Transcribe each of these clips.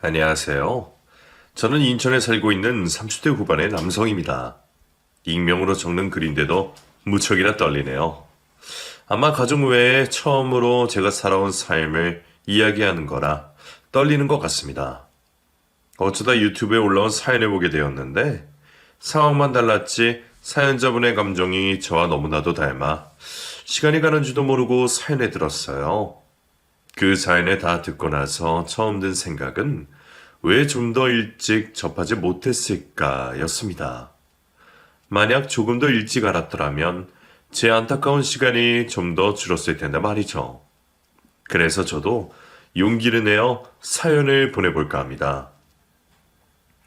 안녕하세요. 저는 인천에 살고 있는 30대 후반의 남성입니다. 익명으로 적는 글인데도 무척이나 떨리네요. 아마 가족 외에 처음으로 제가 살아온 삶을 이야기하는 거라 떨리는 것 같습니다. 어쩌다 유튜브에 올라온 사연을 보게 되었는데 상황만 달랐지 사연자분의 감정이 저와 너무나도 닮아 시간이 가는 줄도 모르고 사연에 들었어요. 그 사연을 다 듣고 나서 처음 든 생각은 왜 좀 더 일찍 접하지 못했을까 였습니다. 만약 조금 더 일찍 알았더라면 제 안타까운 시간이 좀 더 줄었을 텐데 말이죠. 그래서 저도 용기를 내어 사연을 보내볼까 합니다.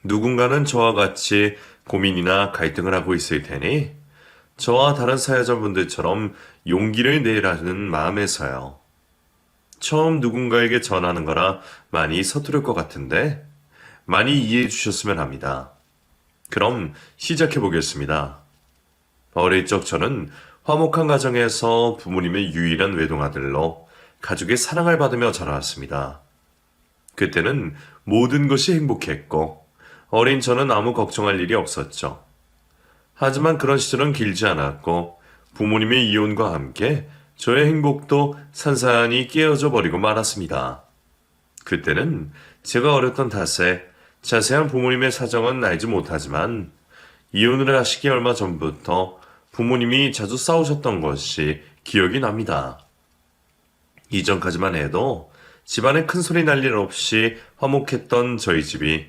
누군가는 저와 같이 고민이나 갈등을 하고 있을 테니 저와 다른 사연자분들처럼 용기를 내라는 마음에서요. 처음 누군가에게 전하는 거라 많이 서투를 것 같은데 많이 이해해 주셨으면 합니다. 그럼 시작해 보겠습니다. 어릴 적 저는 화목한 가정에서 부모님의 유일한 외동아들로 가족의 사랑을 받으며 자라왔습니다. 그때는 모든 것이 행복했고 어린 저는 아무 걱정할 일이 없었죠. 하지만 그런 시절은 길지 않았고 부모님의 이혼과 함께 저의 행복도 산산이 깨어져 버리고 말았습니다. 그때는 제가 어렸던 탓에 자세한 부모님의 사정은 알지 못하지만 이혼을 하시기 얼마 전부터 부모님이 자주 싸우셨던 것이 기억이 납니다. 이전까지만 해도 집안에 큰 소리 날 일 없이 화목했던 저희 집이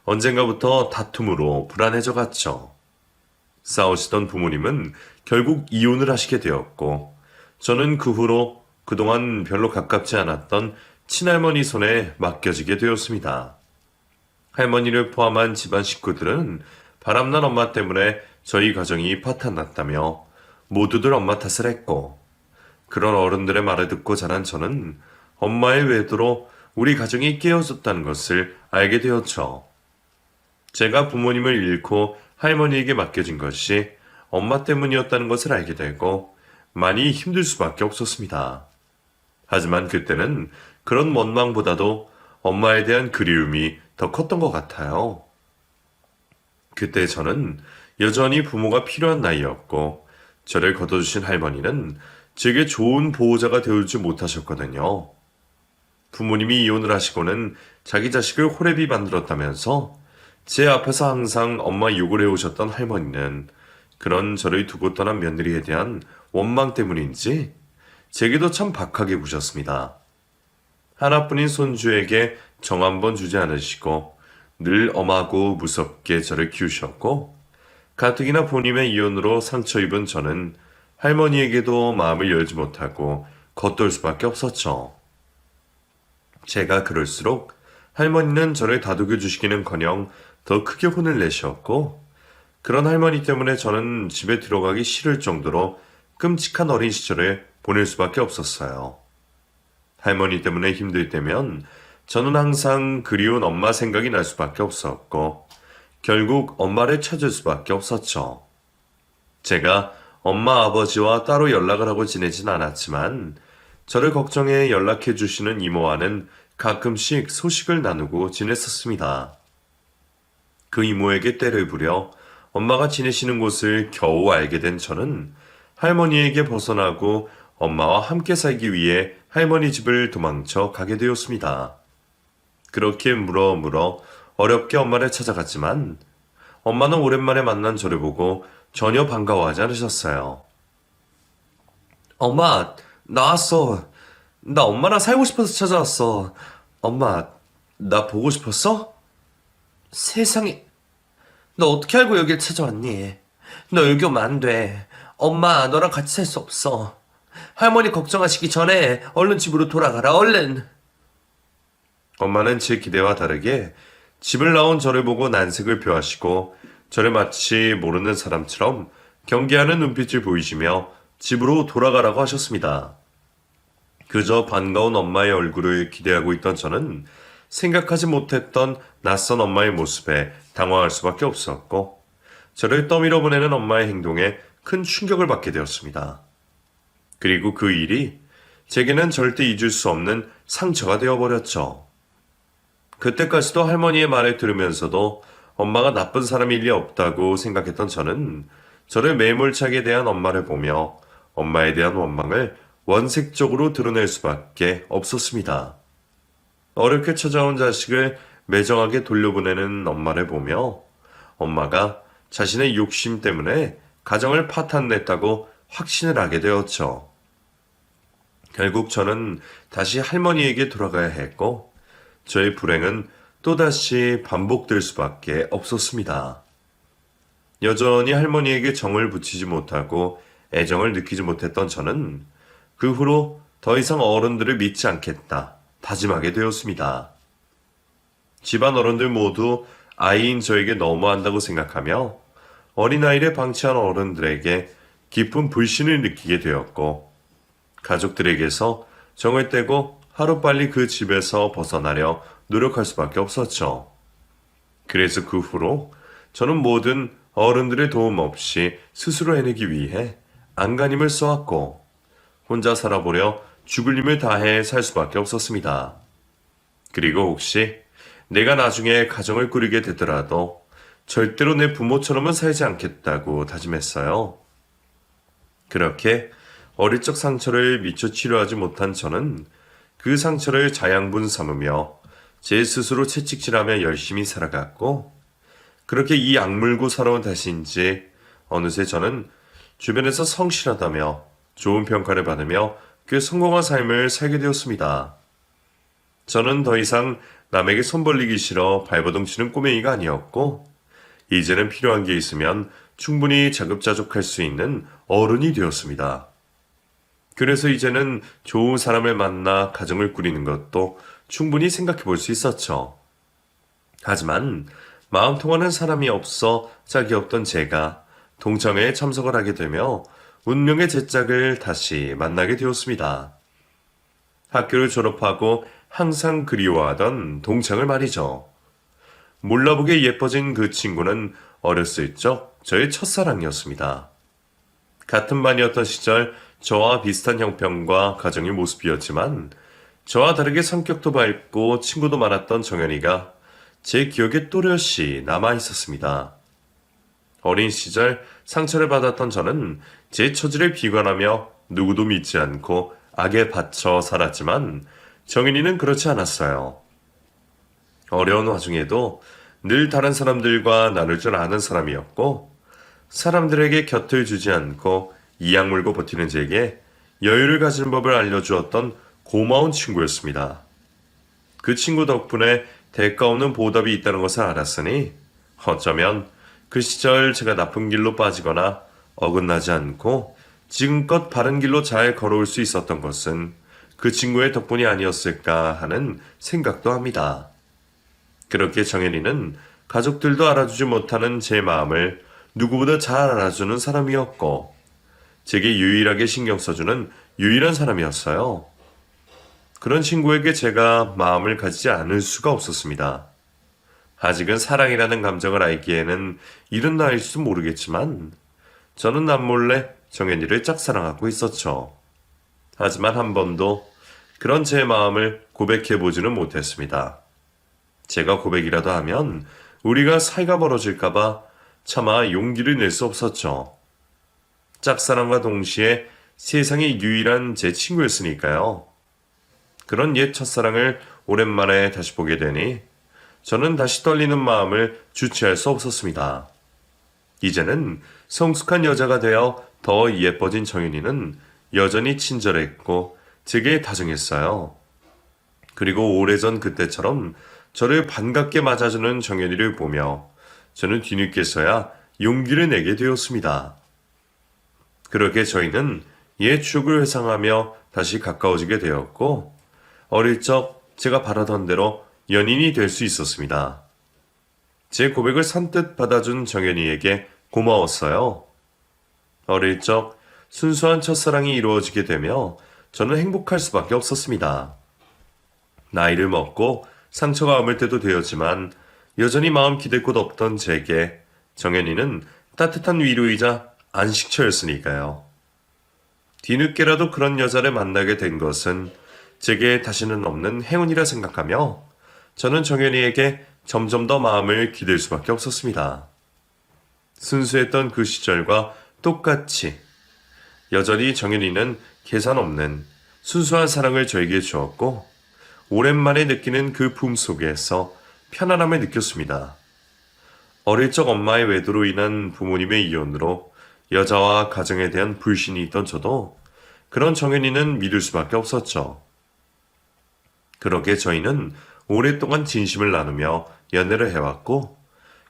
언젠가부터 다툼으로 불안해져 갔죠. 싸우시던 부모님은 결국 이혼을 하시게 되었고 저는 그 후로 그동안 별로 가깝지 않았던 친할머니 손에 맡겨지게 되었습니다. 할머니를 포함한 집안 식구들은 바람난 엄마 때문에 저희 가정이 파탄났다며 모두들 엄마 탓을 했고 그런 어른들의 말을 듣고 자란 저는 엄마의 외도로 우리 가정이 깨어졌다는 것을 알게 되었죠. 제가 부모님을 잃고 할머니에게 맡겨진 것이 엄마 때문이었다는 것을 알게 되고 많이 힘들 수밖에 없었습니다. 하지만 그때는 그런 원망보다도 엄마에 대한 그리움이 더 컸던 것 같아요. 그때 저는 여전히 부모가 필요한 나이였고 저를 거둬주신 할머니는 제게 좋은 보호자가 되어주지 못하셨거든요. 부모님이 이혼을 하시고는 자기 자식을 호래비 만들었다면서 제 앞에서 항상 엄마 욕을 해오셨던 할머니는 그런 저를 두고 떠난 며느리에 대한 원망 때문인지 제게도 참 박하게 구셨습니다. 하나뿐인 손주에게 정 한 번 주지 않으시고 늘 엄하고 무섭게 저를 키우셨고 가뜩이나 본인의 이혼으로 상처 입은 저는 할머니에게도 마음을 열지 못하고 겉돌 수밖에 없었죠. 제가 그럴수록 할머니는 저를 다독여 주시기는커녕 더 크게 혼을 내셨고 그런 할머니 때문에 저는 집에 들어가기 싫을 정도로 끔찍한 어린 시절을 보낼 수밖에 없었어요. 할머니 때문에 힘들 때면 저는 항상 그리운 엄마 생각이 날 수밖에 없었고 결국 엄마를 찾을 수밖에 없었죠. 제가 엄마 아버지와 따로 연락을 하고 지내진 않았지만 저를 걱정해 연락해 주시는 이모와는 가끔씩 소식을 나누고 지냈었습니다. 그 이모에게 떼를 부려 엄마가 지내시는 곳을 겨우 알게 된 저는 할머니에게 벗어나고 엄마와 함께 살기 위해 할머니 집을 도망쳐 가게 되었습니다. 그렇게 물어 어렵게 엄마를 찾아갔지만 엄마는 오랜만에 만난 저를 보고 전혀 반가워하지 않으셨어요. 엄마, 나왔어. 나 엄마랑 살고 싶어서 찾아왔어. 엄마, 나 보고 싶었어? 세상에, 너 어떻게 알고 여길 찾아왔니? 너 여기 오면 안 돼. 엄마, 너랑 같이 살 수 없어. 할머니 걱정하시기 전에 얼른 집으로 돌아가라, 얼른. 엄마는 제 기대와 다르게 집을 나온 저를 보고 난색을 표하시고 저를 마치 모르는 사람처럼 경계하는 눈빛을 보이시며 집으로 돌아가라고 하셨습니다. 그저 반가운 엄마의 얼굴을 기대하고 있던 저는 생각하지 못했던 낯선 엄마의 모습에 당황할 수밖에 없었고 저를 떠밀어 보내는 엄마의 행동에 큰 충격을 받게 되었습니다. 그리고 그 일이 제게는 절대 잊을 수 없는 상처가 되어버렸죠. 그때까지도 할머니의 말을 들으면서도 엄마가 나쁜 사람일 리 없다고 생각했던 저는 저를 매몰차게 대한 엄마를 보며 엄마에 대한 원망을 원색적으로 드러낼 수밖에 없었습니다. 어렵게 찾아온 자식을 매정하게 돌려보내는 엄마를 보며 엄마가 자신의 욕심 때문에 가정을 파탄냈다고 확신을 하게 되었죠. 결국 저는 다시 할머니에게 돌아가야 했고 저의 불행은 또다시 반복될 수밖에 없었습니다. 여전히 할머니에게 정을 붙이지 못하고 애정을 느끼지 못했던 저는 그 후로 더 이상 어른들을 믿지 않겠다 다짐하게 되었습니다. 집안 어른들 모두 아이인 저에게 너무한다고 생각하며 어린아이를 방치한 어른들에게 깊은 불신을 느끼게 되었고 가족들에게서 정을 떼고 하루빨리 그 집에서 벗어나려 노력할 수밖에 없었죠. 그래서 그 후로 저는 모든 어른들의 도움 없이 스스로 해내기 위해 안간힘을 써왔고 혼자 살아보려 죽을 힘을 다해 살 수밖에 없었습니다. 그리고 혹시 내가 나중에 가정을 꾸리게 되더라도 절대로 내 부모처럼은 살지 않겠다고 다짐했어요. 그렇게 어릴 적 상처를 미처 치료하지 못한 저는 그 상처를 자양분 삼으며 제 스스로 채찍질하며 열심히 살아갔고 그렇게 이 악물고 살아온 탓인지 어느새 저는 주변에서 성실하다며 좋은 평가를 받으며 꽤 성공한 삶을 살게 되었습니다. 저는 더 이상 남에게 손 벌리기 싫어 발버둥 치는 꼬맹이가 아니었고 이제는 필요한 게 있으면 충분히 자급자족할 수 있는 어른이 되었습니다. 그래서 이제는 좋은 사람을 만나 가정을 꾸리는 것도 충분히 생각해 볼 수 있었죠. 하지만 마음 통하는 사람이 없어 짝이 없던 제가 동창회에 참석을 하게 되며 운명의 제 짝을 다시 만나게 되었습니다. 학교를 졸업하고 항상 그리워하던 동창을 말이죠. 몰라보게 예뻐진 그 친구는 어렸을 적 저의 첫사랑이었습니다. 같은 반이었던 시절 저와 비슷한 형편과 가정의 모습이었지만 저와 다르게 성격도 밝고 친구도 많았던 정연이가 제 기억에 또렷이 남아 있었습니다. 어린 시절 상처를 받았던 저는 제 처지를 비관하며 누구도 믿지 않고 악에 받쳐 살았지만 정연이는 그렇지 않았어요. 어려운 와중에도 늘 다른 사람들과 나눌 줄 아는 사람이었고 사람들에게 곁을 주지 않고 이악 물고 버티는 제게 여유를 가지는 법을 알려주었던 고마운 친구였습니다. 그 친구 덕분에 대가 없는 보답이 있다는 것을 알았으니 어쩌면 그 시절 제가 나쁜 길로 빠지거나 어긋나지 않고 지금껏 바른 길로 잘 걸어올 수 있었던 것은 그 친구의 덕분이 아니었을까 하는 생각도 합니다. 그렇게 정연이는 가족들도 알아주지 못하는 제 마음을 누구보다 잘 알아주는 사람이었고 제게 유일하게 신경 써주는 유일한 사람이었어요. 그런 친구에게 제가 마음을 가지지 않을 수가 없었습니다. 아직은 사랑이라는 감정을 알기에는 이른 나이일지도 모르겠지만 저는 남몰래 정연이를 짝사랑하고 있었죠. 하지만 한 번도 그런 제 마음을 고백해보지는 못했습니다. 제가 고백이라도 하면 우리가 사이가 멀어질까봐 차마 용기를 낼 수 없었죠. 짝사랑과 동시에 세상에 유일한 제 친구였으니까요. 그런 옛 첫사랑을 오랜만에 다시 보게 되니 저는 다시 떨리는 마음을 주체할 수 없었습니다. 이제는 성숙한 여자가 되어 더 예뻐진 정윤이는 여전히 친절했고 제게 다정했어요. 그리고 오래전 그때처럼 저를 반갑게 맞아주는 정연이를 보며 저는 뒤늦게서야 용기를 내게 되었습니다. 그렇게 저희는 옛 추억을 회상하며 다시 가까워지게 되었고 어릴 적 제가 바라던 대로 연인이 될 수 있었습니다. 제 고백을 선뜻 받아준 정연이에게 고마웠어요. 어릴 적 순수한 첫사랑이 이루어지게 되며 저는 행복할 수밖에 없었습니다. 나이를 먹고 상처가 아물 때도 되었지만 여전히 마음 기댈 곳 없던 제게 정연이는 따뜻한 위로이자 안식처였으니까요. 뒤늦게라도 그런 여자를 만나게 된 것은 제게 다시는 없는 행운이라 생각하며 저는 정연이에게 점점 더 마음을 기댈 수밖에 없었습니다. 순수했던 그 시절과 똑같이 여전히 정연이는 계산 없는 순수한 사랑을 저에게 주었고 오랜만에 느끼는 그 품 속에서 편안함을 느꼈습니다. 어릴 적 엄마의 외도로 인한 부모님의 이혼으로 여자와 가정에 대한 불신이 있던 저도 그런 정연이는 믿을 수밖에 없었죠. 그렇게 저희는 오랫동안 진심을 나누며 연애를 해왔고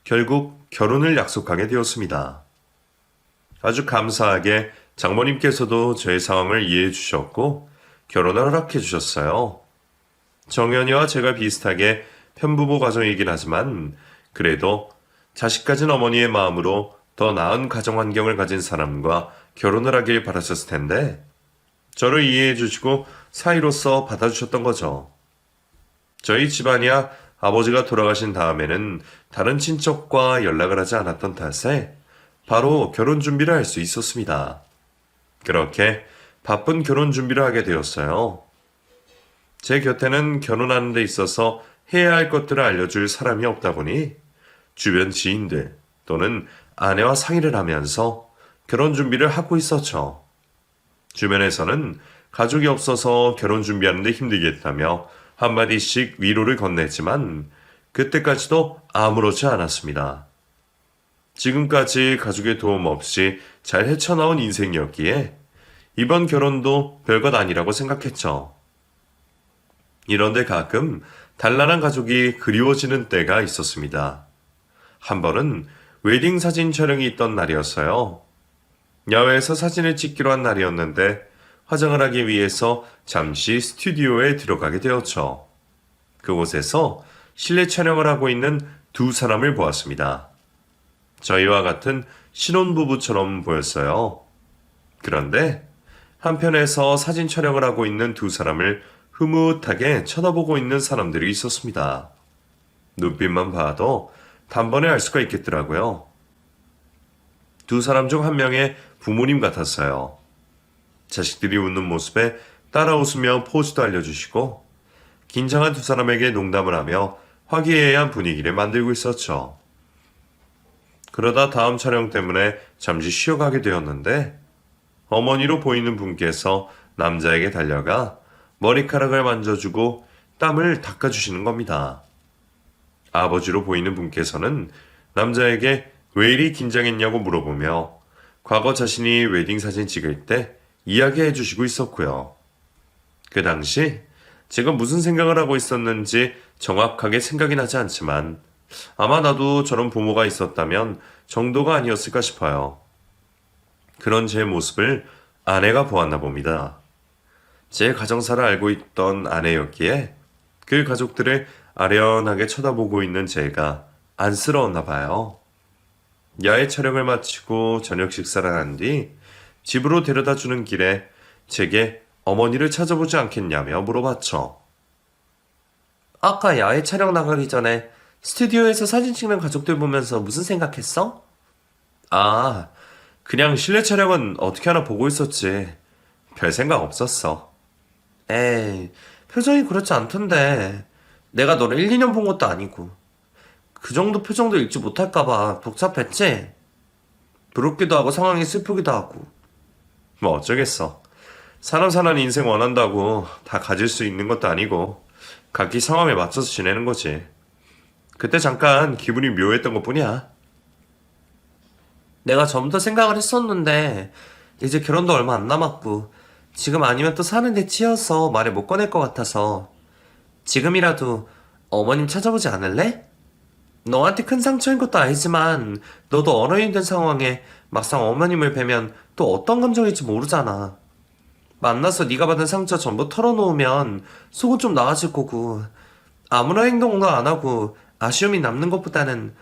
결국 결혼을 약속하게 되었습니다. 아주 감사하게 장모님께서도 저의 상황을 이해해 주셨고 결혼을 허락해 주셨어요. 정연이와 제가 비슷하게 편부모 가정이긴 하지만 그래도 자식 가진 어머니의 마음으로 더 나은 가정 환경을 가진 사람과 결혼을 하길 바라셨을 텐데 저를 이해해 주시고 사이로서 받아주셨던 거죠. 저희 집안이야 아버지가 돌아가신 다음에는 다른 친척과 연락을 하지 않았던 탓에 바로 결혼 준비를 할 수 있었습니다. 그렇게 바쁜 결혼 준비를 하게 되었어요. 제 곁에는 결혼하는 데 있어서 해야 할 것들을 알려줄 사람이 없다 보니 주변 지인들 또는 아내와 상의를 하면서 결혼 준비를 하고 있었죠. 주변에서는 가족이 없어서 결혼 준비하는 데 힘들겠다며 한마디씩 위로를 건넸지만 그때까지도 아무렇지 않았습니다. 지금까지 가족의 도움 없이 잘 헤쳐나온 인생이었기에 이번 결혼도 별것 아니라고 생각했죠. 이런데 가끔 단란한 가족이 그리워지는 때가 있었습니다. 한 번은 웨딩 사진 촬영이 있던 날이었어요. 야외에서 사진을 찍기로 한 날이었는데 화장을 하기 위해서 잠시 스튜디오에 들어가게 되었죠. 그곳에서 실내 촬영을 하고 있는 두 사람을 보았습니다. 저희와 같은 신혼부부처럼 보였어요. 그런데 한편에서 사진 촬영을 하고 있는 두 사람을 흐뭇하게 쳐다보고 있는 사람들이 있었습니다. 눈빛만 봐도 단번에 알 수가 있겠더라고요. 두 사람 중 한 명의 부모님 같았어요. 자식들이 웃는 모습에 따라 웃으며 포즈도 알려주시고 긴장한 두 사람에게 농담을 하며 화기애애한 분위기를 만들고 있었죠. 그러다 다음 촬영 때문에 잠시 쉬어가게 되었는데 어머니로 보이는 분께서 남자에게 달려가 머리카락을 만져주고 땀을 닦아주시는 겁니다. 아버지로 보이는 분께서는 남자에게 왜 이리 긴장했냐고 물어보며 과거 자신이 웨딩 사진 찍을 때 이야기해 주시고 있었고요. 그 당시 제가 무슨 생각을 하고 있었는지 정확하게 생각이 나지 않지만 아마 나도 저런 부모가 있었다면 정도가 아니었을까 싶어요. 그런 제 모습을 아내가 보았나 봅니다. 제 가정사를 알고 있던 아내였기에 그 가족들을 아련하게 쳐다보고 있는 제가 안쓰러웠나 봐요. 야외 촬영을 마치고 저녁 식사를 한 뒤 집으로 데려다 주는 길에 제게 어머니를 찾아보지 않겠냐며 물어봤죠. 아까 야외 촬영 나가기 전에 스튜디오에서 사진 찍는 가족들 보면서 무슨 생각했어? 아, 그냥 실내 촬영은 어떻게 하나 보고 있었지. 별 생각 없었어. 에이, 표정이 그렇지 않던데. 내가 너를 1, 2년 본 것도 아니고. 그 정도 표정도 읽지 못할까봐 복잡했지? 부럽기도 하고 상황이 슬프기도 하고. 뭐 어쩌겠어. 사람 사는 인생 원한다고 다 가질 수 있는 것도 아니고 각기 상황에 맞춰서 지내는 거지. 그때 잠깐 기분이 묘했던 것뿐이야. 내가 전부터 생각을 했었는데 이제 결혼도 얼마 안 남았고 지금 아니면 또 사는 데 치여서 말을 못 꺼낼 것 같아서 지금이라도 어머님 찾아보지 않을래? 너한테 큰 상처인 것도 알지만 너도 어른이 된 상황에 막상 어머님을 뵈면 또 어떤 감정일지 모르잖아. 만나서 네가 받은 상처 전부 털어놓으면 속은 좀 나아질 거고 아무런 행동도 안 하고 아쉬움이 남는 것보다는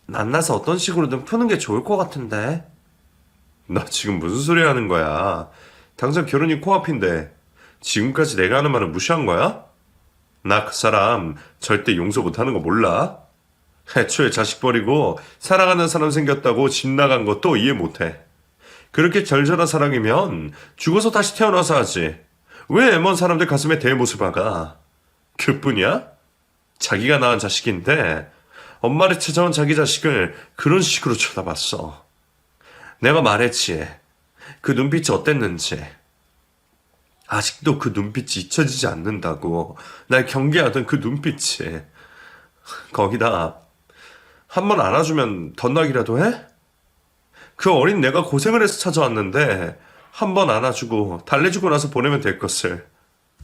만나서 어떤 식으로든 푸는 게 좋을 것 같은데. 나 지금 무슨 소리 하는 거야? 당장 결혼이 코앞인데 지금까지 내가 하는 말은 무시한 거야? 나 그 사람 절대 용서 못하는 거 몰라? 애초에 자식 버리고 사랑하는 사람 생겼다고 집 나간 것도 이해 못해. 그렇게 절절한 사랑이면 죽어서 다시 태어나서 하지. 왜 먼 사람들 가슴에 대못을 박아? 그뿐이야? 자기가 낳은 자식인데 엄마를 찾아온 자기 자식을 그런 식으로 쳐다봤어. 내가 말했지. 그 눈빛이 어땠는지. 아직도 그 눈빛이 잊혀지지 않는다고. 날 경계하던 그 눈빛이. 거기다 한 번 안아주면 덧나기라도 해? 그 어린 내가 고생을 해서 찾아왔는데 한 번 안아주고 달래주고 나서 보내면 될 것을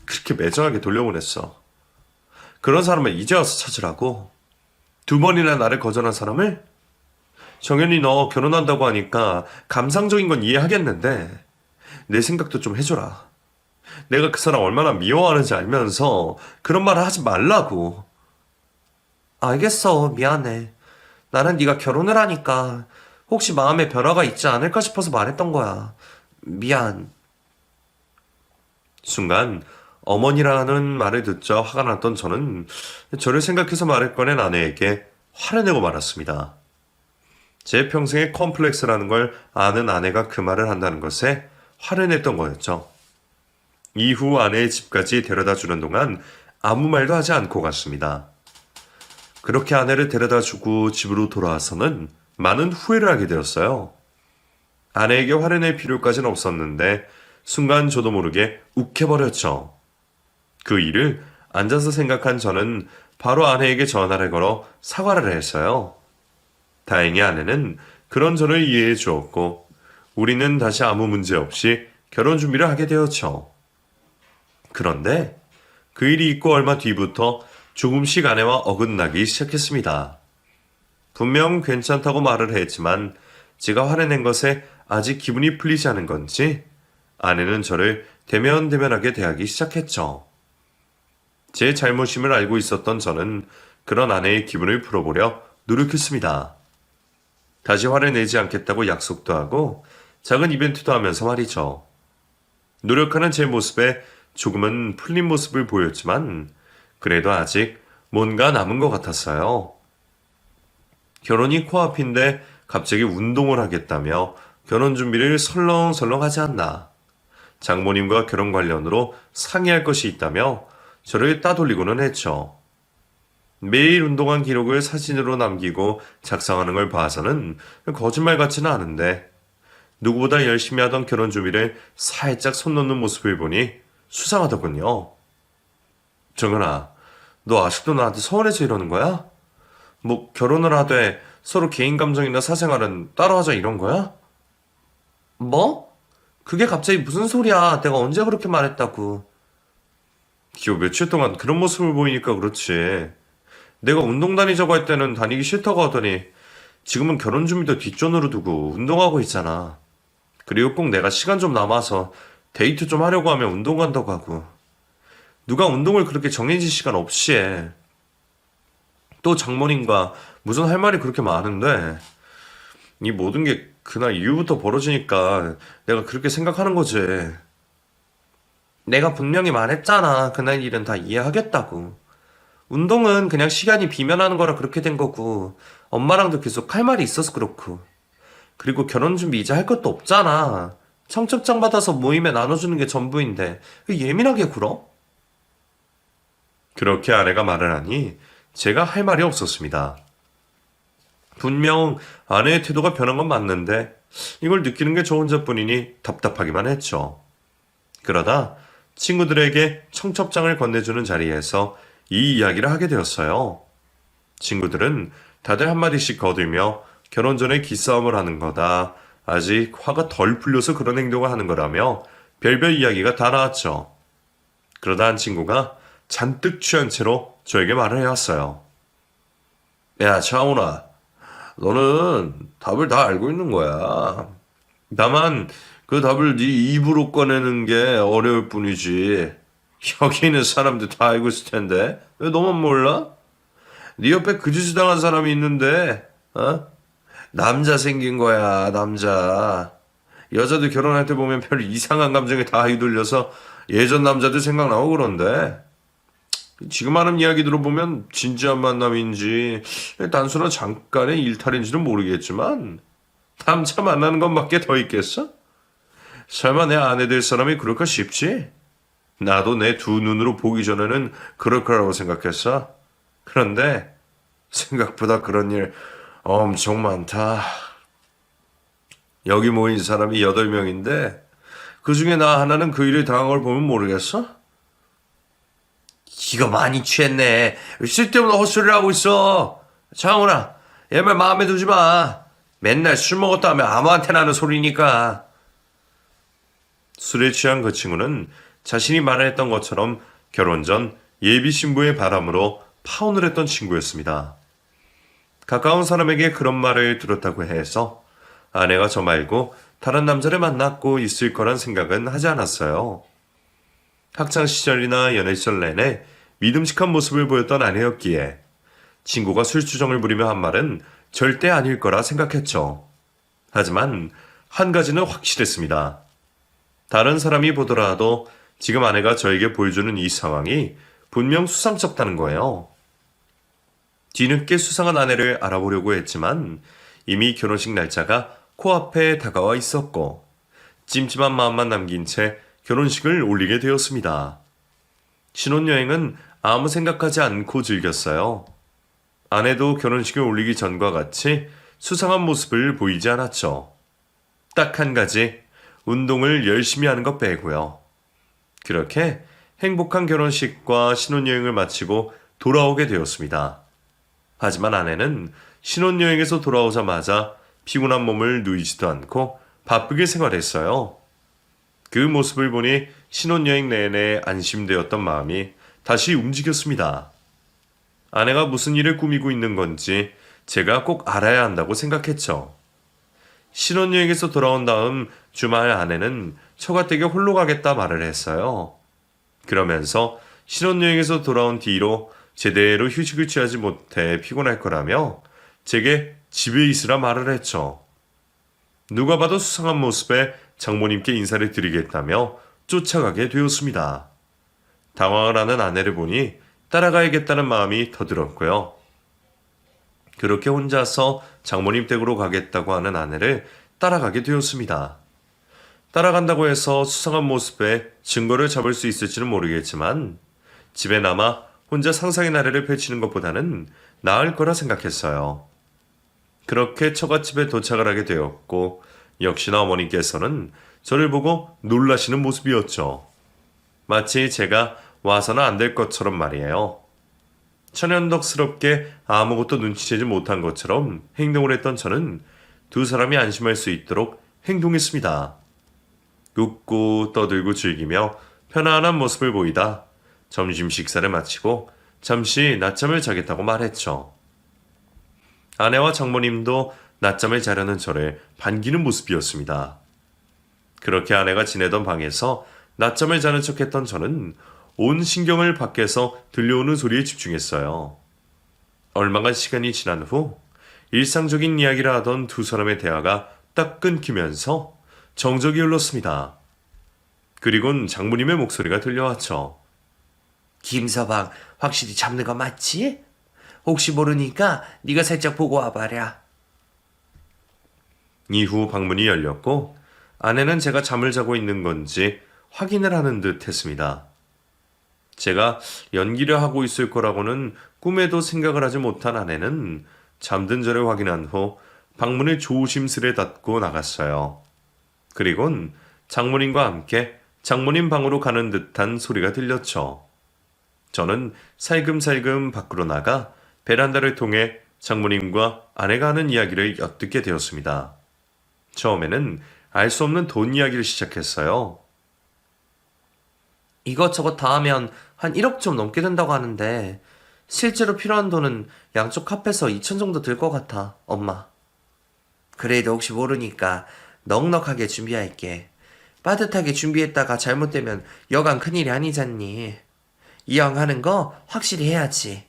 그렇게 매정하게 돌려보냈어. 그런 사람을 이제 와서 찾으라고? 2번이나 나를 거절한 사람을? 정연이 너 결혼한다고 하니까 감상적인 건 이해하겠는데 내 생각도 좀 해줘라. 내가 그 사람 얼마나 미워하는지 알면서 그런 말을 하지 말라고. 알겠어. 미안해. 나는 네가 결혼을 하니까 혹시 마음에 변화가 있지 않을까 싶어서 말했던 거야. 미안. 순간 어머니라는 말을 듣자 화가 났던 저는 저를 생각해서 말을 꺼낸 아내에게 화를 내고 말았습니다. 제 평생의 컴플렉스라는 걸 아는 아내가 그 말을 한다는 것에 화를 냈던 거였죠. 이후 아내의 집까지 데려다 주는 동안 아무 말도 하지 않고 갔습니다. 그렇게 아내를 데려다 주고 집으로 돌아와서는 많은 후회를 하게 되었어요. 아내에게 화를 낼 필요까지는 없었는데 순간 저도 모르게 욱해버렸죠. 그 일을 앉아서 생각한 저는 바로 아내에게 전화를 걸어 사과를 했어요. 다행히 아내는 그런 저를 이해해 주었고 우리는 다시 아무 문제 없이 결혼 준비를 하게 되었죠. 그런데 그 일이 있고 얼마 뒤부터 조금씩 아내와 어긋나기 시작했습니다. 분명 괜찮다고 말을 했지만 제가 화를 낸 것에 아직 기분이 풀리지 않은 건지 아내는 저를 대면대면하게 대하기 시작했죠. 제 잘못임을 알고 있었던 저는 그런 아내의 기분을 풀어보려 노력했습니다. 다시 화를 내지 않겠다고 약속도 하고 작은 이벤트도 하면서 말이죠. 노력하는 제 모습에 조금은 풀린 모습을 보였지만 그래도 아직 뭔가 남은 것 같았어요. 결혼이 코앞인데 갑자기 운동을 하겠다며 결혼 준비를 설렁설렁 하지 않나. 장모님과 결혼 관련으로 상의할 것이 있다며 저를 따돌리고는 했죠. 매일 운동한 기록을 사진으로 남기고 작성하는 걸 봐서는 거짓말 같지는 않은데 누구보다 열심히 하던 결혼 준비를 살짝 손 놓는 모습을 보니 수상하더군요. 정연아, 너 아직도 나한테 서운해서 이러는 거야? 뭐 결혼을 하되 서로 개인 감정이나 사생활은 따로 하자 이런 거야? 뭐? 그게 갑자기 무슨 소리야. 내가 언제 그렇게 말했다고. 기호 며칠 동안 그런 모습을 보이니까 그렇지. 내가 운동 다니자고 할 때는 다니기 싫다고 하더니 지금은 결혼 준비도 뒷전으로 두고 운동하고 있잖아. 그리고 꼭 내가 시간 좀 남아서 데이트 좀 하려고 하면 운동 간다고 하고. 누가 운동을 그렇게 정해진 시간 없이 해. 또 장모님과 무슨 할 말이 그렇게 많은데 이 모든 게 그날 이후부터 벌어지니까 내가 그렇게 생각하는 거지. 내가 분명히 말했잖아. 그날 일은 다 이해하겠다고. 운동은 그냥 시간이 비면하는 거라 그렇게 된 거고 엄마랑도 계속 할 말이 있어서 그렇고 그리고 결혼 준비 이제 할 것도 없잖아. 청첩장 받아서 모임에 나눠주는 게 전부인데 왜 예민하게 굴어? 그렇게 아내가 말을 하니 제가 할 말이 없었습니다. 분명 아내의 태도가 변한 건 맞는데 이걸 느끼는 게 저 혼자뿐이니 답답하기만 했죠. 그러다 친구들에게 청첩장을 건네주는 자리에서 이 이야기를 하게 되었어요. 친구들은 다들 한마디씩 거들며 결혼 전에 기싸움을 하는 거다. 아직 화가 덜 풀려서 그런 행동을 하는 거라며 별별 이야기가 다 나왔죠. 그러다 한 친구가 잔뜩 취한 채로 저에게 말을 해왔어요. 야, 차훈아, 너는 답을 다 알고 있는 거야. 다만 그 답을 네 입으로 꺼내는 게 어려울 뿐이지. 여기 있는 사람들 다 알고 있을 텐데 왜 너만 몰라? 네 옆에 그 짓을 당한 사람이 있는데 남자 생긴 거야. 남자. 여자들 결혼할 때 보면 별 이상한 감정에 다 휘둘려서 예전 남자들 생각나고 그런데 지금 하는 이야기 들어보면 진지한 만남인지 단순한 잠깐의 일탈인지는 모르겠지만 남자 만나는 것밖에 더 있겠어? 설마 내 아내 될 사람이 그럴까 싶지? 나도 내 두 눈으로 보기 전에는 그럴 거라고 생각했어. 그런데 생각보다 그런 일 엄청 많다. 여기 모인 사람이 8명인데 그 중에 나 하나는 그 일을 당한 걸 보면 모르겠어? 이거 많이 취했네. 쓸데없는 헛소리를 하고 있어. 장훈아, 얘 말 마음에 두지 마. 맨날 술 먹었다 하면 아무한테나 하는 소리니까. 술에 취한 그 친구는 자신이 말했던 것처럼 결혼 전 예비 신부의 바람으로 파혼을 했던 친구였습니다. 가까운 사람에게 그런 말을 들었다고 해서 아내가 저 말고 다른 남자를 만났고 있을 거란 생각은 하지 않았어요. 학창시절이나 연애시절 내내 믿음직한 모습을 보였던 아내였기에 친구가 술주정을 부리며 한 말은 절대 아닐 거라 생각했죠. 하지만 한 가지는 확실했습니다. 다른 사람이 보더라도 지금 아내가 저에게 보여주는 이 상황이 분명 수상쩍다는 거예요. 뒤늦게 수상한 아내를 알아보려고 했지만 이미 결혼식 날짜가 코앞에 다가와 있었고 찜찜한 마음만 남긴 채 결혼식을 올리게 되었습니다. 신혼여행은 아무 생각하지 않고 즐겼어요. 아내도 결혼식을 올리기 전과 같이 수상한 모습을 보이지 않았죠. 딱 한 가지, 운동을 열심히 하는 것 빼고요. 그렇게 행복한 결혼식과 신혼여행을 마치고 돌아오게 되었습니다. 하지만 아내는 신혼여행에서 돌아오자마자 피곤한 몸을 누이지도 않고 바쁘게 생활했어요. 그 모습을 보니 신혼여행 내내 안심되었던 마음이 다시 움직였습니다. 아내가 무슨 일을 꾸미고 있는 건지 제가 꼭 알아야 한다고 생각했죠. 신혼여행에서 돌아온 다음 주말 아내는 처가댁에 홀로 가겠다 말을 했어요. 그러면서 신혼여행에서 돌아온 뒤로 제대로 휴식을 취하지 못해 피곤할 거라며 제게 집에 있으라 말을 했죠. 누가 봐도 수상한 모습에 장모님께 인사를 드리겠다며 쫓아가게 되었습니다. 당황을 하는 아내를 보니 따라가야겠다는 마음이 더 들었고요. 그렇게 혼자서 장모님 댁으로 가겠다고 하는 아내를 따라가게 되었습니다. 따라간다고 해서 수상한 모습에 증거를 잡을 수 있을지는 모르겠지만 집에 남아 혼자 상상의 나래를 펼치는 것보다는 나을 거라 생각했어요. 그렇게 처갓집에 도착을 하게 되었고 역시나 어머니께서는 저를 보고 놀라시는 모습이었죠. 마치 제가 와서는 안 될 것처럼 말이에요. 천연덕스럽게 아무것도 눈치채지 못한 것처럼 행동을 했던 저는 두 사람이 안심할 수 있도록 행동했습니다. 웃고 떠들고 즐기며 편안한 모습을 보이다 점심 식사를 마치고 잠시 낮잠을 자겠다고 말했죠. 아내와 장모님도 낮잠을 자려는 저를 반기는 모습이었습니다. 그렇게 아내가 지내던 방에서 낮잠을 자는 척했던 저는 온 신경을 밖에서 들려오는 소리에 집중했어요. 얼마간 시간이 지난 후 일상적인 이야기를 하던 두 사람의 대화가 딱 끊기면서 정적이 흘렀습니다. 그리곤 장모님의 목소리가 들려왔죠. 김서방 확실히 잡는 거 맞지? 혹시 모르니까 네가 살짝 보고 와봐라. 이후 방문이 열렸고 아내는 제가 잠을 자고 있는 건지 확인을 하는 듯 했습니다. 제가 연기를 하고 있을 거라고는 꿈에도 생각을 하지 못한 아내는 잠든 저를 확인한 후 방문을 조심스레 닫고 나갔어요. 그리곤 장모님과 함께 장모님 방으로 가는 듯한 소리가 들렸죠. 저는 살금살금 밖으로 나가 베란다를 통해 장모님과 아내가 하는 이야기를 엿듣게 되었습니다. 처음에는 알 수 없는 돈 이야기를 시작했어요. 이것저것 다 하면 한 1억 좀 넘게 된다고 하는데 실제로 필요한 돈은 양쪽 합해서 2천 정도 들 것 같아, 엄마. 그래도 혹시 모르니까 넉넉하게 준비할게. 빠듯하게 준비했다가 잘못되면 여간 큰일이 아니잖니. 이왕 하는 거 확실히 해야지.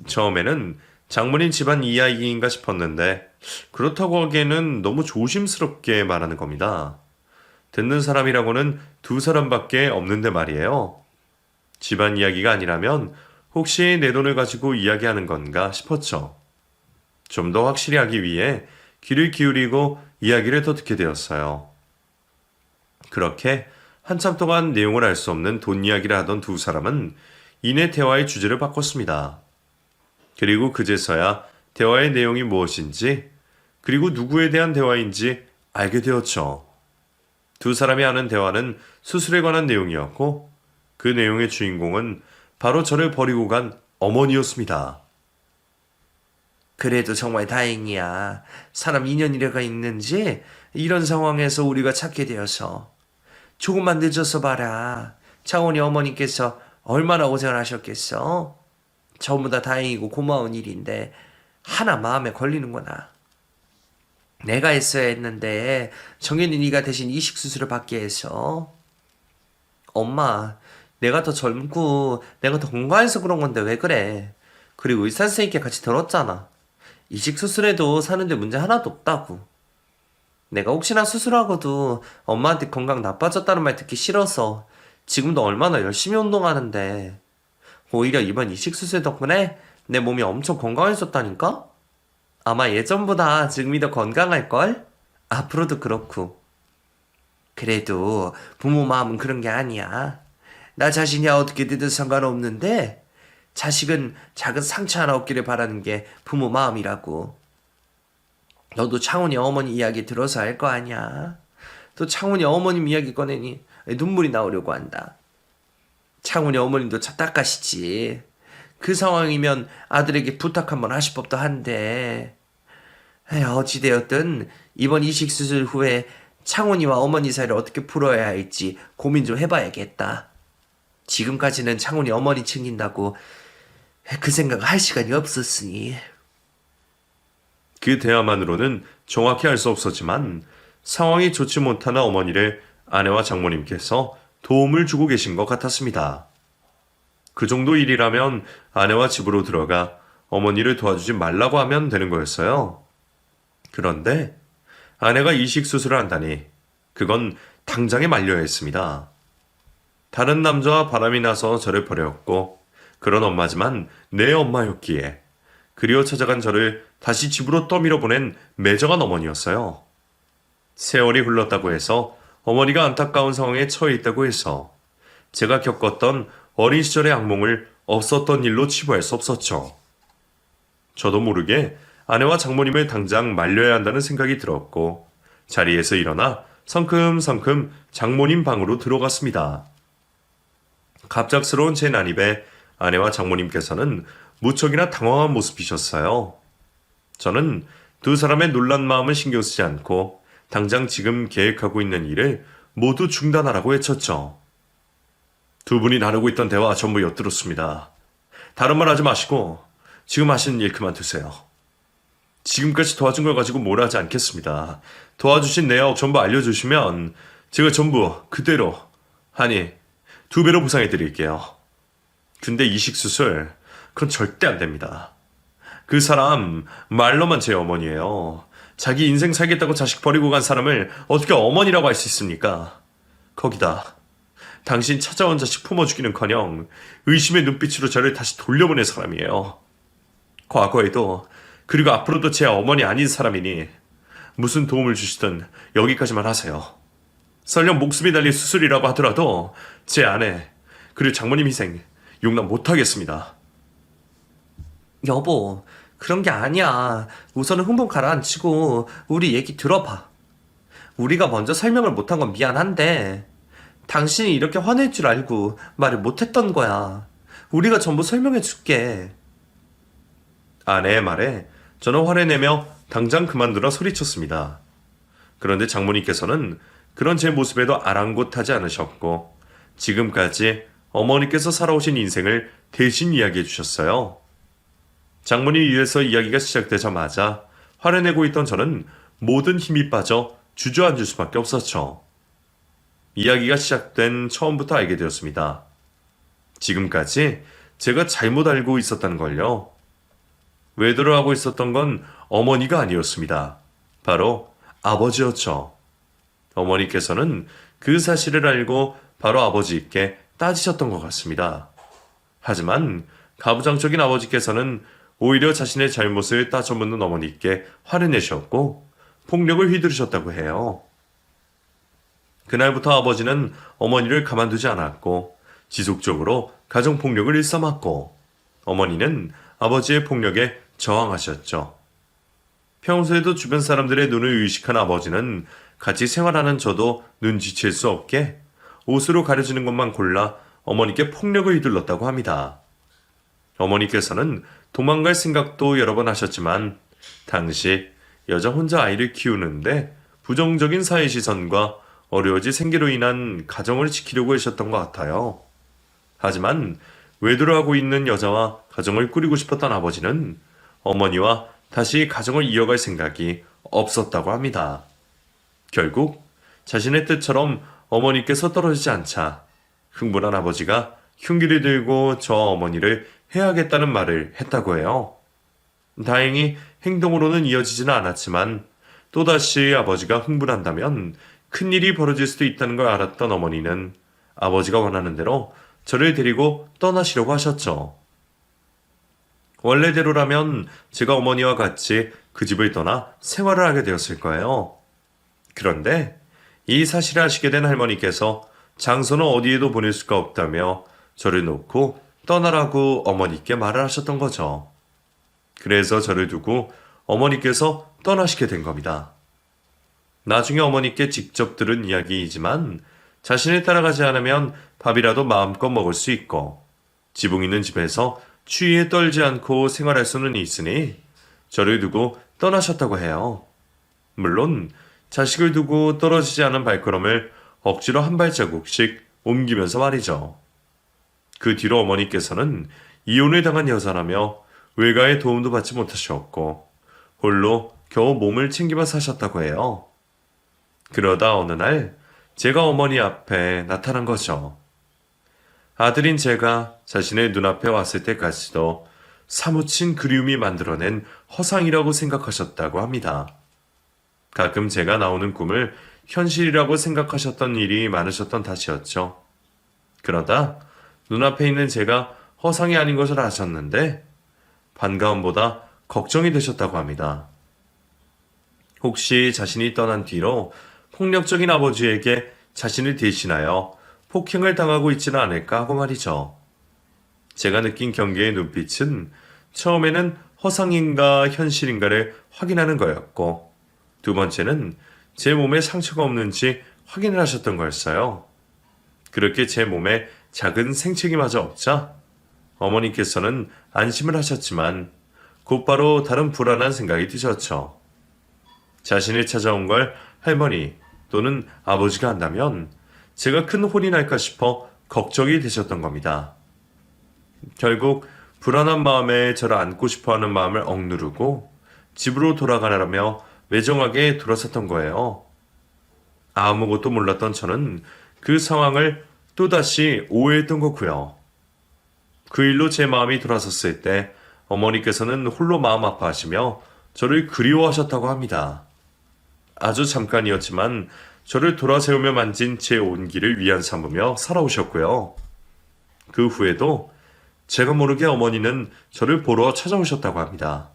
처음에는 장모님 집안 이야기인가 싶었는데 그렇다고 하기에는 너무 조심스럽게 말하는 겁니다. 듣는 사람이라고는 두 사람밖에 없는데 말이에요. 집안 이야기가 아니라면 혹시 내 돈을 가지고 이야기하는 건가 싶었죠. 좀 더 확실히 하기 위해 귀를 기울이고 이야기를 더 듣게 되었어요. 그렇게 한참 동안 내용을 알 수 없는 돈 이야기를 하던 두 사람은 이내 대화의 주제를 바꿨습니다. 그리고 그제서야 대화의 내용이 무엇인지, 그리고 누구에 대한 대화인지 알게 되었죠. 두 사람이 하는 대화는 수술에 관한 내용이었고, 그 내용의 주인공은 바로 저를 버리고 간 어머니였습니다. 그래도 정말 다행이야. 사람 인연이라가 있는지 이런 상황에서 우리가 찾게 되어서. 조금만 늦어서 봐라. 창원이 어머니께서 얼마나 고생을 하셨겠어? 전부 다 다행이고 고마운 일인데 하나 마음에 걸리는구나. 내가 했어야 했는데 정현이 네가 대신 이식 수술을 받게 해서. 엄마, 내가 더 젊고 내가 더 건강해서 그런 건데 왜 그래? 그리고 의사 선생님께 같이 들었잖아. 이식 수술해도 사는데 문제 하나도 없다고. 내가 혹시나 수술하고도 엄마한테 건강 나빠졌다는 말 듣기 싫어서 지금도 얼마나 열심히 운동하는데 오히려 이번 이식 수술 덕분에 내 몸이 엄청 건강해졌다니까? 아마 예전보다 지금이 더 건강할걸? 앞으로도 그렇고. 그래도 부모 마음은 그런 게 아니야. 나 자신이 어떻게 되든 상관없는데 자식은 작은 상처 하나 없기를 바라는 게 부모 마음이라고. 너도 창훈이 어머니 이야기 들어서 알 거 아니야. 또 창훈이 어머님 이야기 꺼내니 눈물이 나오려고 한다. 창훈이 어머님도 착각하시지. 그 상황이면 아들에게 부탁 한번 하실 법도 한데. 어찌되었든 이번 이식 수술 후에 창훈이와 어머니 사이를 어떻게 풀어야 할지 고민 좀 해봐야겠다. 지금까지는 창훈이 어머니 챙긴다고 그 생각 할 시간이 없었으니. 그 대화만으로는 정확히 알 수 없었지만 상황이 좋지 못하는 어머니를 아내와 장모님께서 도움을 주고 계신 것 같았습니다. 그 정도 일이라면 아내와 집으로 들어가 어머니를 도와주지 말라고 하면 되는 거였어요. 그런데 아내가 이식 수술을 한다니 그건 당장에 말려야 했습니다. 다른 남자와 바람이 나서 저를 버렸고 그런 엄마지만 내 엄마였기에 그리워 찾아간 저를 다시 집으로 떠밀어 보낸 매정한 어머니였어요. 세월이 흘렀다고 해서 어머니가 안타까운 상황에 처해 있다고 해서 제가 겪었던 어린 시절의 악몽을 없었던 일로 치부할 수 없었죠. 저도 모르게 아내와 장모님을 당장 말려야 한다는 생각이 들었고 자리에서 일어나 성큼성큼 장모님 방으로 들어갔습니다. 갑작스러운 제 난입에 아내와 장모님께서는 무척이나 당황한 모습이셨어요. 저는 두 사람의 놀란 마음을 신경 쓰지 않고 당장 지금 계획하고 있는 일을 모두 중단하라고 외쳤죠. 두 분이 나누고 있던 대화 전부 엿들었습니다. 다른 말 하지 마시고 지금 하시는 일 그만두세요. 지금까지 도와준 걸 가지고 뭐라 하지 않겠습니다. 도와주신 내역 전부 알려주시면 제가 전부 그대로, 아니 2배로 보상해 드릴게요. 근데 이식 수술 그건 절대 안 됩니다. 그 사람 말로만 제 어머니예요. 자기 인생 살겠다고 자식 버리고 간 사람을 어떻게 어머니라고 할 수 있습니까? 거기다 당신 찾아온 자식 품어주기는커녕 의심의 눈빛으로 저를 다시 돌려보낸 사람이에요. 과거에도 그리고 앞으로도 제 어머니 아닌 사람이니 무슨 도움을 주시든 여기까지만 하세요. 설령 목숨이 달린 수술이라고 하더라도 제 아내 그리고 장모님 희생 용납 못하겠습니다. 여보, 그런 게 아니야. 우선은 흥분 가라앉히고 우리 얘기 들어봐. 우리가 먼저 설명을 못한 건 미안한데 당신이 이렇게 화낼 줄 알고 말을 못했던 거야. 우리가 전부 설명해 줄게. 아내의 말에 저는 화를 내며 당장 그만두라 소리쳤습니다. 그런데 장모님께서는 그런 제 모습에도 아랑곳하지 않으셨고 지금까지 어머니께서 살아오신 인생을 대신 이야기해 주셨어요. 장모님 위에서 이야기가 시작되자마자 화를 내고 있던 저는 모든 힘이 빠져 주저앉을 수밖에 없었죠. 이야기가 시작된 처음부터 알게 되었습니다. 지금까지 제가 잘못 알고 있었다는 걸요. 외도를 하고 있었던 건 어머니가 아니었습니다. 바로 아버지였죠. 어머니께서는 그 사실을 알고 바로 아버지께 따지셨던 것 같습니다. 하지만 가부장적인 아버지께서는 오히려 자신의 잘못을 따져묻는 어머니께 화를 내셨고 폭력을 휘두르셨다고 해요. 그날부터 아버지는 어머니를 가만두지 않았고 지속적으로 가정폭력을 일삼았고 어머니는 아버지의 폭력에 저항하셨죠. 평소에도 주변 사람들의 눈을 의식한 아버지는 같이 생활하는 저도 눈치챌 수 없게 옷으로 가려지는 것만 골라 어머니께 폭력을 휘둘렀다고 합니다. 어머니께서는 도망갈 생각도 여러 번 하셨지만 당시 여자 혼자 아이를 키우는데 부정적인 사회 시선과 어려워질 생계로 인한 가정을 지키려고 하셨던 것 같아요. 하지만 외도를 하고 있는 여자와 가정을 꾸리고 싶었던 아버지는 어머니와 다시 가정을 이어갈 생각이 없었다고 합니다. 결국 자신의 뜻처럼 어머니께서 떨어지지 않자 흥분한 아버지가 흉기를 들고 저 어머니를 해야겠다는 말을 했다고 해요. 다행히 행동으로는 이어지지는 않았지만 또다시 아버지가 흥분한다면 큰일이 벌어질 수도 있다는 걸 알았던 어머니는 아버지가 원하는 대로 저를 데리고 떠나시려고 하셨죠. 원래대로라면 제가 어머니와 같이 그 집을 떠나 생활을 하게 되었을 거예요. 그런데 이 사실을 아시게 된 할머니께서 장소는 어디에도 보낼 수가 없다며 저를 놓고 떠나라고 어머니께 말을 하셨던 거죠. 그래서 저를 두고 어머니께서 떠나시게 된 겁니다. 나중에 어머니께 직접 들은 이야기이지만 자신을 따라가지 않으면 밥이라도 마음껏 먹을 수 있고 지붕 있는 집에서 추위에 떨지 않고 생활할 수는 있으니 저를 두고 떠나셨다고 해요. 물론 자식을 두고 떨어지지 않은 발걸음을 억지로 한 발자국씩 옮기면서 말이죠. 그 뒤로 어머니께서는 이혼을 당한 여자라며 외가의 도움도 받지 못하셨고 홀로 겨우 몸을 챙기며 사셨다고 해요. 그러다 어느 날 제가 어머니 앞에 나타난 거죠. 아들인 제가 자신의 눈앞에 왔을 때까지도 사무친 그리움이 만들어낸 허상이라고 생각하셨다고 합니다. 가끔 제가 나오는 꿈을 현실이라고 생각하셨던 일이 많으셨던 탓이었죠. 그러다 눈앞에 있는 제가 허상이 아닌 것을 아셨는데 반가움보다 걱정이 되셨다고 합니다. 혹시 자신이 떠난 뒤로 폭력적인 아버지에게 자신을 대신하여 폭행을 당하고 있지는 않을까 하고 말이죠. 제가 느낀 경계의 눈빛은 처음에는 허상인가 현실인가를 확인하는 거였고 두 번째는 제 몸에 상처가 없는지 확인을 하셨던 거였어요. 그렇게 제 몸에 작은 생채기마저 없자 어머니께서는 안심을 하셨지만 곧바로 다른 불안한 생각이 드셨죠. 자신이 찾아온 걸 할머니 또는 아버지가 한다면 제가 큰 혼이 날까 싶어 걱정이 되셨던 겁니다. 결국 불안한 마음에 저를 안고 싶어하는 마음을 억누르고 집으로 돌아가라며 매정하게 돌아섰던 거예요. 아무것도 몰랐던 저는 그 상황을 또다시 오해했던 거고요. 그 일로 제 마음이 돌아섰을 때 어머니께서는 홀로 마음 아파하시며 저를 그리워하셨다고 합니다. 아주 잠깐이었지만 저를 돌아세우며 만진 제 온기를 위안 삼으며 살아오셨고요. 그 후에도 제가 모르게 어머니는 저를 보러 찾아오셨다고 합니다.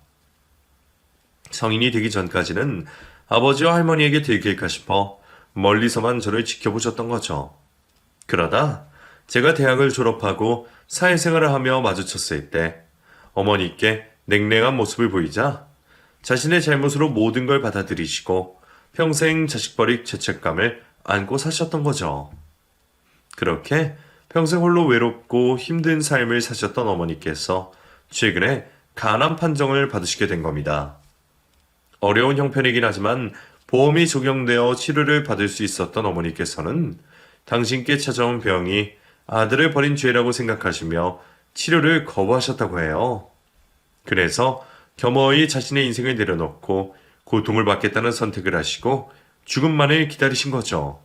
성인이 되기 전까지는 아버지와 할머니에게 들킬까 싶어 멀리서만 저를 지켜보셨던 거죠. 그러다 제가 대학을 졸업하고 사회생활을 하며 마주쳤을 때 어머니께 냉랭한 모습을 보이자 자신의 잘못으로 모든 걸 받아들이시고 평생 자식 버릴 죄책감을 안고 사셨던 거죠. 그렇게 평생 홀로 외롭고 힘든 삶을 사셨던 어머니께서 최근에 간암 판정을 받으시게 된 겁니다. 어려운 형편이긴 하지만 보험이 적용되어 치료를 받을 수 있었던 어머니께서는 당신께 찾아온 병이 아들을 버린 죄라고 생각하시며 치료를 거부하셨다고 해요. 그래서 겸허히 자신의 인생을 내려놓고 고통을 받겠다는 선택을 하시고 죽음만을 기다리신 거죠.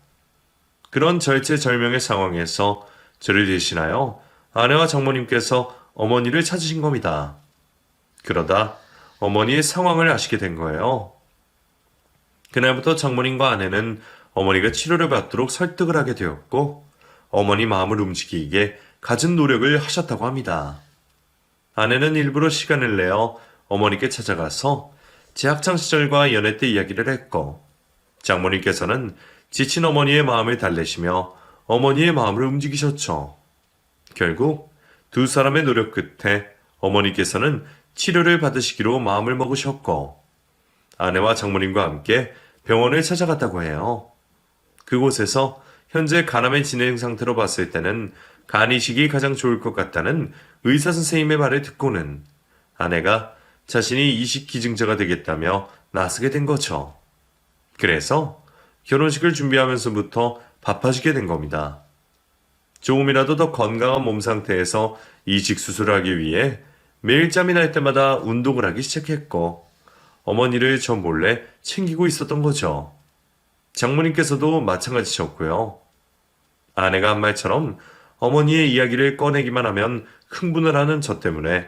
그런 절체절명의 상황에서 저를 대신하여 아내와 장모님께서 어머니를 찾으신 겁니다. 그러다 어머니의 상황을 아시게 된 거예요. 그날부터 장모님과 아내는 어머니가 치료를 받도록 설득을 하게 되었고 어머니 마음을 움직이게 갖은 노력을 하셨다고 합니다. 아내는 일부러 시간을 내어 어머니께 찾아가서 제 학창시절과 연애 때 이야기를 했고 장모님께서는 지친 어머니의 마음을 달래시며 어머니의 마음을 움직이셨죠. 결국 두 사람의 노력 끝에 어머니께서는 치료를 받으시기로 마음을 먹으셨고 아내와 장모님과 함께 병원을 찾아갔다고 해요. 그곳에서 현재 간암의 진행 상태로 봤을 때는 간 이식이 가장 좋을 것 같다는 의사 선생님의 말을 듣고는 아내가 자신이 이식 기증자가 되겠다며 나서게 된 거죠. 그래서 결혼식을 준비하면서부터 바빠지게 된 겁니다. 조금이라도 더 건강한 몸 상태에서 이식 수술을 하기 위해 매일 짬이 날 때마다 운동을 하기 시작했고 어머니를 저 몰래 챙기고 있었던 거죠. 장모님께서도 마찬가지셨고요. 아내가 한 말처럼 어머니의 이야기를 꺼내기만 하면 흥분을 하는 저 때문에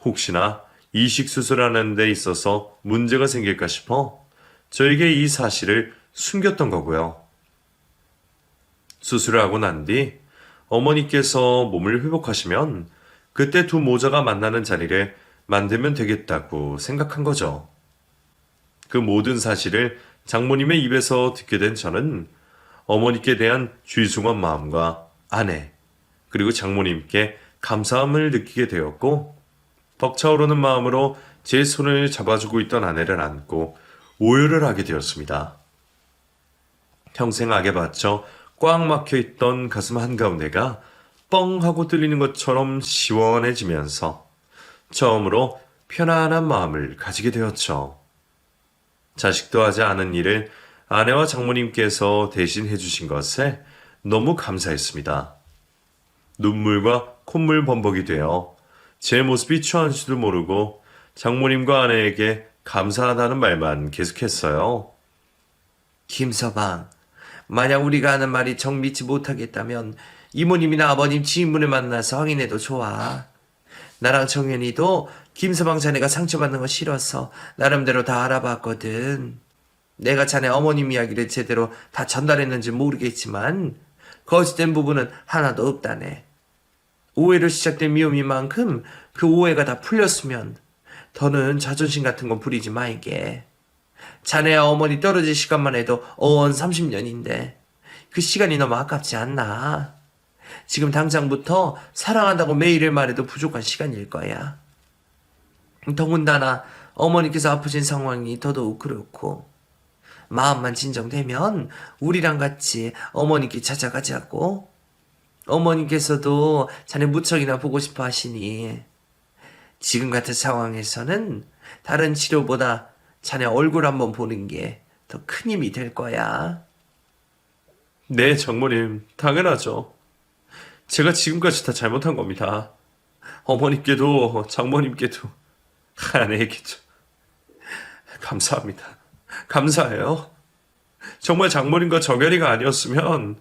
혹시나 이식 수술하는 데 있어서 문제가 생길까 싶어 저에게 이 사실을 숨겼던 거고요. 수술을 하고 난 뒤 어머니께서 몸을 회복하시면 그때 두 모자가 만나는 자리를 만들면 되겠다고 생각한 거죠. 그 모든 사실을 장모님의 입에서 듣게 된 저는 어머니께 대한 죄송한 마음과 아내, 그리고 장모님께 감사함을 느끼게 되었고 벅차오르는 마음으로 제 손을 잡아주고 있던 아내를 안고 오열을 하게 되었습니다. 평생 악에 받쳐 꽉 막혀있던 가슴 한가운데가 뻥 하고 뚫리는 것처럼 시원해지면서 처음으로 편안한 마음을 가지게 되었죠. 자식도 하지 않은 일을 아내와 장모님께서 대신 해주신 것에 너무 감사했습니다. 눈물과 콧물 범벅이 되어 제 모습이 추한지도 모르고 장모님과 아내에게 감사하다는 말만 계속했어요. 김서방, 만약 우리가 하는 말이 정 믿지 못하겠다면 이모님이나 아버님 지인분을 만나서 확인해도 좋아. 나랑 정연이도 김서방 자네가 상처받는 거 싫어서 나름대로 다 알아봤거든. 내가 자네 어머님 이야기를 제대로 다 전달했는지 모르겠지만 거짓된 부분은 하나도 없다네. 오해로 시작된 미움인 만큼 그 오해가 다 풀렸으면 더는 자존심 같은 건 부리지 마이게. 자네와 어머니 떨어질 시간만 해도 어언 30년인데 그 시간이 너무 아깝지 않나? 지금 당장부터 사랑한다고 매일을 말해도 부족한 시간일 거야. 더군다나 어머니께서 아프신 상황이 더더욱 그렇고 마음만 진정되면 우리랑 같이 어머니께 찾아가자고. 어머니께서도 자네 무척이나 보고 싶어 하시니 지금 같은 상황에서는 다른 치료보다 자네 얼굴 한번 보는 게 더 큰 힘이 될 거야. 네, 장모님, 당연하죠. 제가 지금까지 다 잘못한 겁니다. 어머니께도 장모님께도 아내에게도 감사합니다. 감사해요. 정말 장모님과 정연이가 아니었으면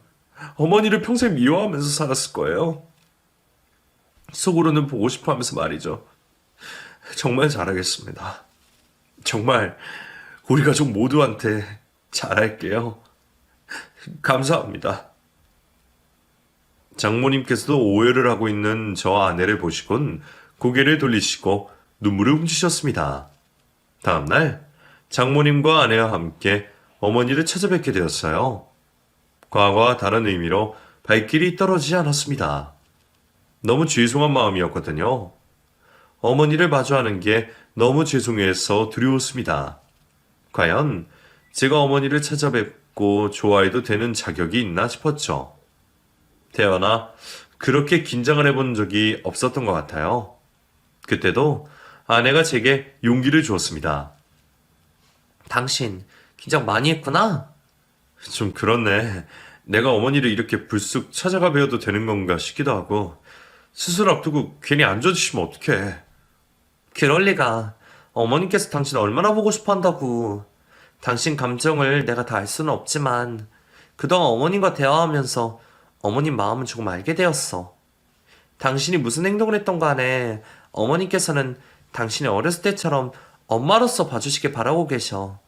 어머니를 평생 미워하면서 살았을 거예요. 속으로는 보고 싶어 하면서 말이죠. 정말 잘하겠습니다. 정말 우리 가족 모두한테 잘할게요. 감사합니다. 장모님께서도 오해를 하고 있는 저 아내를 보시곤 고개를 돌리시고 눈물을 훔치셨습니다. 다음날 장모님과 아내와 함께 어머니를 찾아뵙게 되었어요. 과거와 다른 의미로 발길이 떨어지지 않았습니다. 너무 죄송한 마음이었거든요. 어머니를 마주하는 게 너무 죄송해서 두려웠습니다. 과연 제가 어머니를 찾아뵙고 좋아해도 되는 자격이 있나 싶었죠. 태어나 그렇게 긴장을 해본 적이 없었던 것 같아요. 그때도 아내가 제게 용기를 주었습니다. 당신 긴장 많이 했구나? 좀 그렇네. 내가 어머니를 이렇게 불쑥 찾아가 뵈어도 되는 건가 싶기도 하고 수술 앞두고 괜히 안 좋아지시면 어떡해. 그럴 리가. 어머니께서 당신 얼마나 보고 싶어 한다고. 당신 감정을 내가 다 알 수는 없지만 그동안 어머님과 대화하면서 어머님 마음은 조금 알게 되었어. 당신이 무슨 행동을 했던 간에 어머니께서는 당신이 어렸을 때처럼 엄마로서 봐주시길 바라고 계셔.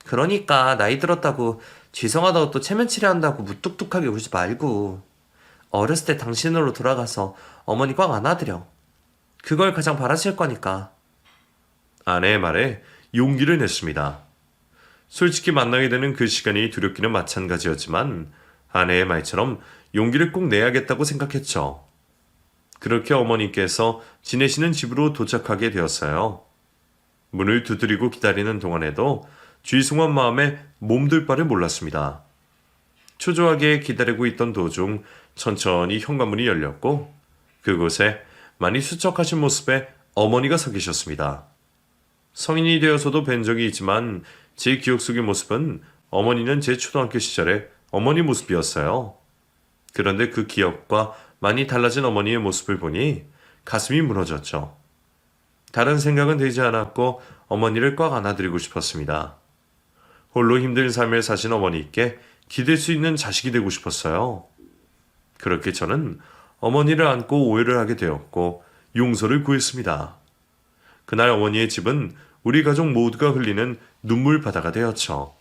그러니까 나이 들었다고 죄송하다고 또 체면 치레한다고 무뚝뚝하게 울지 말고 어렸을 때 당신으로 돌아가서 어머니 꽉 안아드려. 그걸 가장 바라실 거니까. 아내의 말에 용기를 냈습니다. 솔직히 만나게 되는 그 시간이 두렵기는 마찬가지였지만 아내의 말처럼 용기를 꼭 내야겠다고 생각했죠. 그렇게 어머니께서 지내시는 집으로 도착하게 되었어요. 문을 두드리고 기다리는 동안에도 죄송한 마음에 몸둘 바를 몰랐습니다. 초조하게 기다리고 있던 도중 천천히 현관문이 열렸고 그곳에 많이 수척하신 모습의 어머니가 서 계셨습니다. 성인이 되어서도 뵌 적이 있지만 제 기억 속의 모습은 어머니는 제 초등학교 시절의 어머니 모습이었어요. 그런데 그 기억과 많이 달라진 어머니의 모습을 보니 가슴이 무너졌죠. 다른 생각은 되지 않았고 어머니를 꽉 안아드리고 싶었습니다. 홀로 힘든 삶을 사신 어머니께 기댈 수 있는 자식이 되고 싶었어요. 그렇게 저는 어머니를 안고 오해를 하게 되었고 용서를 구했습니다. 그날 어머니의 집은 우리 가족 모두가 흘리는 눈물 바다가 되었죠.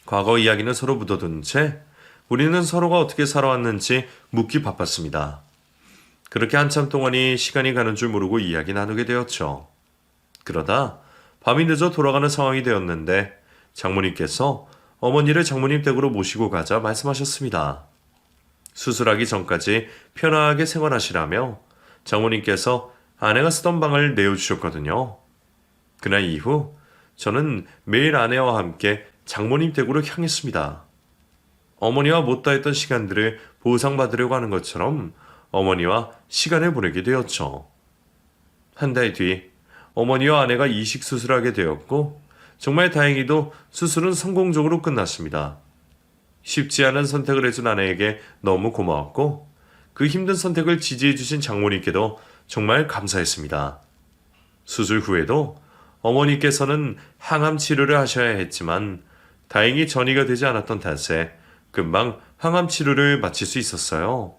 과거 이야기는 서로 묻어둔 채 우리는 서로가 어떻게 살아왔는지 묻기 바빴습니다. 그렇게 한참 동안이 시간이 가는 줄 모르고 이야기 나누게 되었죠. 그러다 밤이 늦어 돌아가는 상황이 되었는데 장모님께서 어머니를 장모님 댁으로 모시고 가자 말씀하셨습니다. 수술하기 전까지 편하게 생활하시라며 장모님께서 아내가 쓰던 방을 내어주셨거든요. 그날 이후 저는 매일 아내와 함께 장모님 댁으로 향했습니다. 어머니와 못다 했던 시간들을 보상받으려고 하는 것처럼 어머니와 시간을 보내게 되었죠. 한 달 뒤 어머니와 아내가 이식 수술하게 되었고 정말 다행히도 수술은 성공적으로 끝났습니다. 쉽지 않은 선택을 해준 아내에게 너무 고마웠고 그 힘든 선택을 지지해 주신 장모님께도 정말 감사했습니다. 수술 후에도 어머니께서는 항암 치료를 하셔야 했지만 다행히 전이가 되지 않았던 탓에 금방 항암 치료를 마칠 수 있었어요.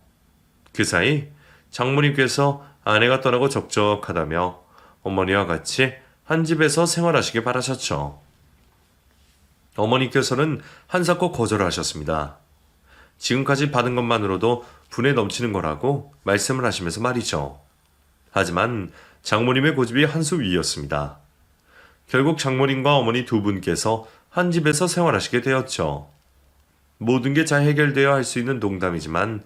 그 사이 장모님께서 아내가 떠나고 적적하다며 어머니와 같이 한 집에서 생활하시길 바라셨죠. 어머니께서는 한사코 거절을 하셨습니다. 지금까지 받은 것만으로도 분에 넘치는 거라고 말씀을 하시면서 말이죠. 하지만 장모님의 고집이 한 수 위였습니다. 결국 장모님과 어머니 두 분께서 한 집에서 생활하시게 되었죠. 모든 게 잘 해결되어야 할 수 있는 농담이지만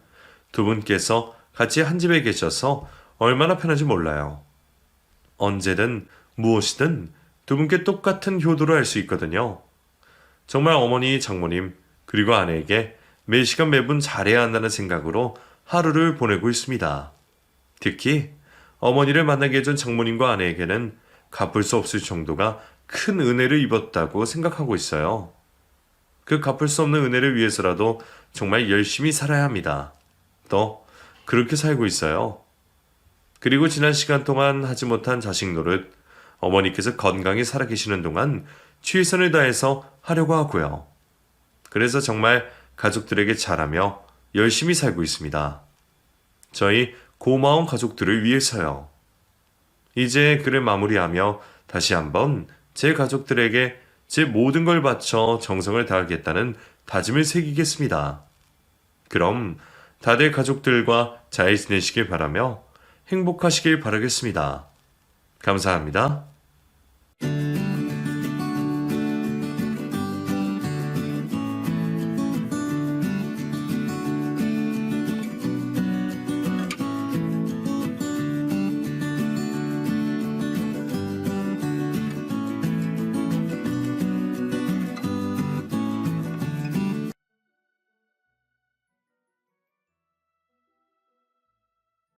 두 분께서 같이 한 집에 계셔서 얼마나 편한지 몰라요. 언제든 무엇이든 두 분께 똑같은 효도를 할 수 있거든요. 정말 어머니, 장모님, 그리고 아내에게 매 시간 매분 잘해야 한다는 생각으로 하루를 보내고 있습니다. 특히 어머니를 만나게 해준 장모님과 아내에게는 갚을 수 없을 정도가 큰 은혜를 입었다고 생각하고 있어요. 그 갚을 수 없는 은혜를 위해서라도 정말 열심히 살아야 합니다. 또 그렇게 살고 있어요. 그리고 지난 시간 동안 하지 못한 자식 노릇, 어머니께서 건강히 살아계시는 동안 최선을 다해서 하려고 하고요. 그래서 정말 가족들에게 잘하며 열심히 살고 있습니다. 저희 고마운 가족들을 위해서요. 이제 글을 마무리하며 다시 한번 제 가족들에게 제 모든 걸 바쳐 정성을 다하겠다는 다짐을 새기겠습니다. 그럼 다들 가족들과 잘 지내시길 바라며 행복하시길 바라겠습니다. 감사합니다.